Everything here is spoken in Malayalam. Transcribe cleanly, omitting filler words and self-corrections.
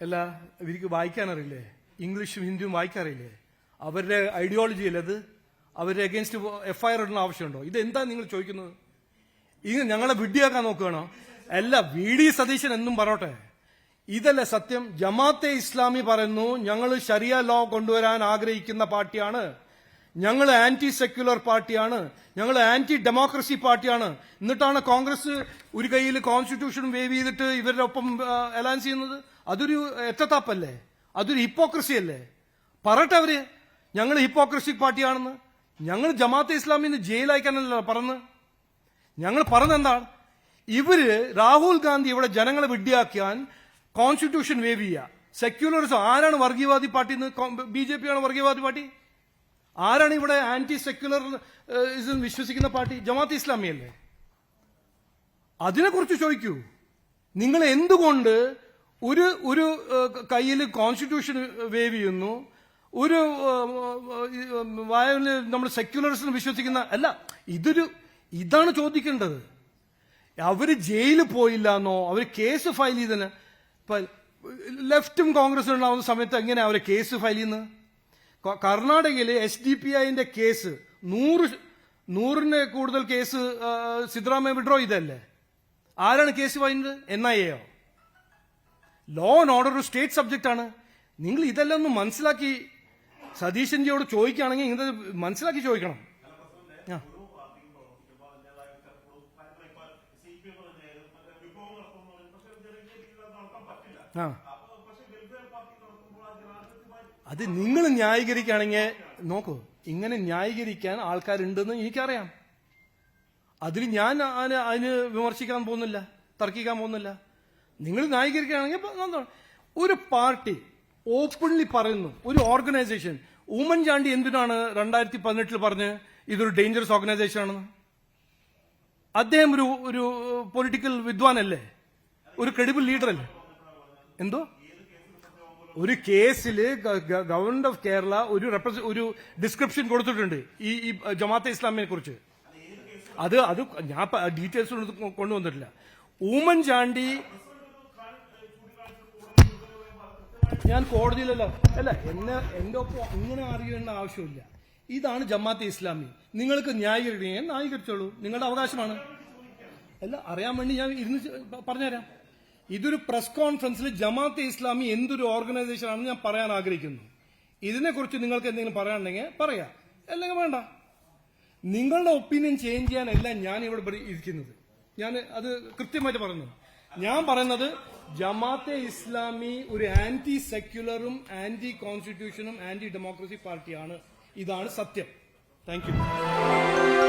അല്ല ഇവർക്ക് വായിക്കാനറിയില്ലേ? ഇംഗ്ലീഷും ഹിന്ദിയും വായിക്കാറില്ലേ? അവരുടെ ഐഡിയോളജി അല്ലേ അത്? അവരുടെ അഗേൻസ്റ്റ് FIR ഇടുന്ന ആവശ്യമുണ്ടോ? ഇതെന്താ നിങ്ങൾ ചോദിക്കുന്നത്? ഇത് ഞങ്ങളെ വിഡ്ഢിയാക്കാൻ നോക്കുകയാണോ? അല്ല, VD സതീശൻ എന്നും പറയട്ടെ, ഇതല്ല സത്യം. ജമാഅത്തെ ഇസ്ലാമി പറയുന്നു ഞങ്ങൾ ശരിയ ലോ കൊണ്ടുവരാൻ ആഗ്രഹിക്കുന്ന പാർട്ടിയാണ്, ഞങ്ങൾ ആന്റി സെക്യുലർ പാർട്ടിയാണ്, ഞങ്ങൾ ആന്റി ഡെമോക്രസി പാർട്ടിയാണ്. എന്നിട്ടാണ് കോൺഗ്രസ് ഒരു കയ്യിൽ കോൺസ്റ്റിറ്റ്യൂഷൻ വേവ് ചെയ്തിട്ട് ഇവരുടെ ഒപ്പം അലയൻസ് ചെയ്യുന്നത്. അതൊരു എത്തത്താപ്പല്ലേ? അതൊരു ഹിപ്പോക്രസി അല്ലേ? പറയട്ടെ അവര് ഞങ്ങൾ ഹിപ്പോക്രസിക് പാർട്ടിയാണെന്ന്. ഞങ്ങൾ ജമാഅത്തെ ഇസ്ലാമിന്ന് ജയിലയക്കാനല്ല പറഞ്ഞത്. ഞങ്ങൾ പറഞ്ഞെന്താണ്? ഇവര് രാഹുൽ ഗാന്ധി ഇവിടെ ജനങ്ങളെ വിഡ്ഢിയാക്കാൻ കോൺസ്റ്റിറ്റ്യൂഷൻ വേവ് ചെയ്യുക. സെക്യുലറിസം ആരാണ് വർഗീയവാദി പാർട്ടി? BJP ആണ് വർഗീയവാദി പാർട്ടി. ആരാണ് ഇവിടെ ആന്റി സെക്യുലർ വിശ്വസിക്കുന്ന പാർട്ടി? ജമാഅത്തെ ഇസ്ലാമി അല്ലേ? അതിനെക്കുറിച്ച് ചോദിക്കൂ. നിങ്ങൾ എന്തുകൊണ്ട് ഒരു കയ്യിൽ കോൺസ്റ്റിറ്റ്യൂഷൻ വേവ് ചെയ്യുന്നു, ഒരു നമ്മൾ സെക്യുലറിസം വിശ്വസിക്കുന്ന അല്ല? ഇതാണ് ചോദിക്കേണ്ടത്. അവര് ജയിലിൽ പോയില്ല എന്നോ അവര് കേസ് ഫയൽ ചെയ്തതിന്? ലെഫ്റ്റും കോൺഗ്രസും ഉണ്ടാവുന്ന സമയത്ത് എങ്ങനെയാ അവരെ കേസ് ഫയൽ ചെയ്യുന്നത്? കർണാടകയിലെ SDPIന്റെ കേസ് 100 കൂടുതൽ കേസ് സിദ്ധരാമയ്യ വിഡ്രോ ചെയ്തല്ലേ? ആരാണ് കേസ് ഫയൽ ചെയ്തത്? NIA യോ? ലോ ആൻഡ് ഓർഡർ ഒരു സ്റ്റേറ്റ് സബ്ജക്റ്റ് ആണ്. നിങ്ങൾ ഇതെല്ലാം ഒന്ന് മനസ്സിലാക്കി സതീശൻജിയോട് ചോദിക്കുകയാണെങ്കിൽ ഇത് മനസ്സിലാക്കി ചോദിക്കണം. അത് നിങ്ങൾ ന്യായീകരിക്കുകയാണെങ്കിൽ നോക്കൂ, ഇങ്ങനെ ന്യായീകരിക്കാൻ ആൾക്കാരുണ്ടെന്ന് എനിക്കറിയാം. അതിൽ ഞാൻ അതിന് വിമർശിക്കാൻ പോകുന്നില്ല, തർക്കിക്കാൻ പോകുന്നില്ല. നിങ്ങൾ ന്യായീകരിക്കുകയാണെങ്കിൽ ഒരു പാർട്ടി ഓപ്പൺലി പറയുന്നു, ഒരു ഓർഗനൈസേഷൻ, ഉമ്മൻചാണ്ടി എന്തിനാണ് 2018 പറഞ്ഞ് ഇതൊരു ഡേഞ്ചറസ് ഓർഗനൈസേഷൻ ആണെന്ന്? അദ്ദേഹം ഒരു പൊളിറ്റിക്കൽ വിദ്വാനല്ലേ, ഒരു ക്രെഡിബിൾ ലീഡർ അല്ലേ? എന്തോ ഒരു കേസിൽ ഗവൺമെന്റ് ഓഫ് കേരള ഒരു ഡിസ്ക്രിപ്ഷൻ കൊടുത്തിട്ടുണ്ട് ഈ ജമാഅത്തെ ഇസ്ലാമിനെ കുറിച്ച്. അത് ഞാൻ ഡീറ്റെയിൽസ് കൊണ്ടുവന്നിട്ടില്ല. ഉമ്മൻചാണ്ടി ഞാൻ കോടതിയിലല്ല, അല്ല എന്റെ ഒപ്പം ഇങ്ങനെ അറിയേണ്ട ആവശ്യമില്ല. ഇതാണ് ജമാഅത്തെ ഇസ്ലാമി. നിങ്ങൾക്ക് ന്യായീകരിക്കാൻ ന്യായീകരിച്ചോളൂ, നിങ്ങളുടെ അവകാശമാണ്. അല്ല, അറിയാൻ വേണ്ടി ഞാൻ ഇരുന്ന് പറഞ്ഞുതരാം. ഇതൊരു പ്രസ് കോൺഫറൻസിൽ ജമാഅത്തെ ഇസ്ലാമി എന്തൊരു ഓർഗനൈസേഷൻ ആണെന്ന് ഞാൻ പറയാൻ ആഗ്രഹിക്കുന്നു. ഇതിനെക്കുറിച്ച് നിങ്ങൾക്ക് എന്തെങ്കിലും പറയാനുണ്ടെങ്കിൽ പറയാം, അല്ലെങ്കിൽ വേണ്ട. നിങ്ങളുടെ ഒപ്പീനിയൻ ചേഞ്ച് ചെയ്യാനല്ല ഞാൻ ഇവിടെ ഇരിക്കുന്നത്. ഞാൻ അത് കൃത്യമായിട്ട് പറഞ്ഞു. ഞാൻ പറയുന്നത് ജമാഅത്തെ ഇസ്ലാമി ഒരു ആന്റി സെക്യുലറും ആന്റി കോൺസ്റ്റിറ്റ്യൂഷനും ആന്റി ഡെമോക്രസി പാർട്ടിയാണ്. ഇതാണ് സത്യം. Thank you.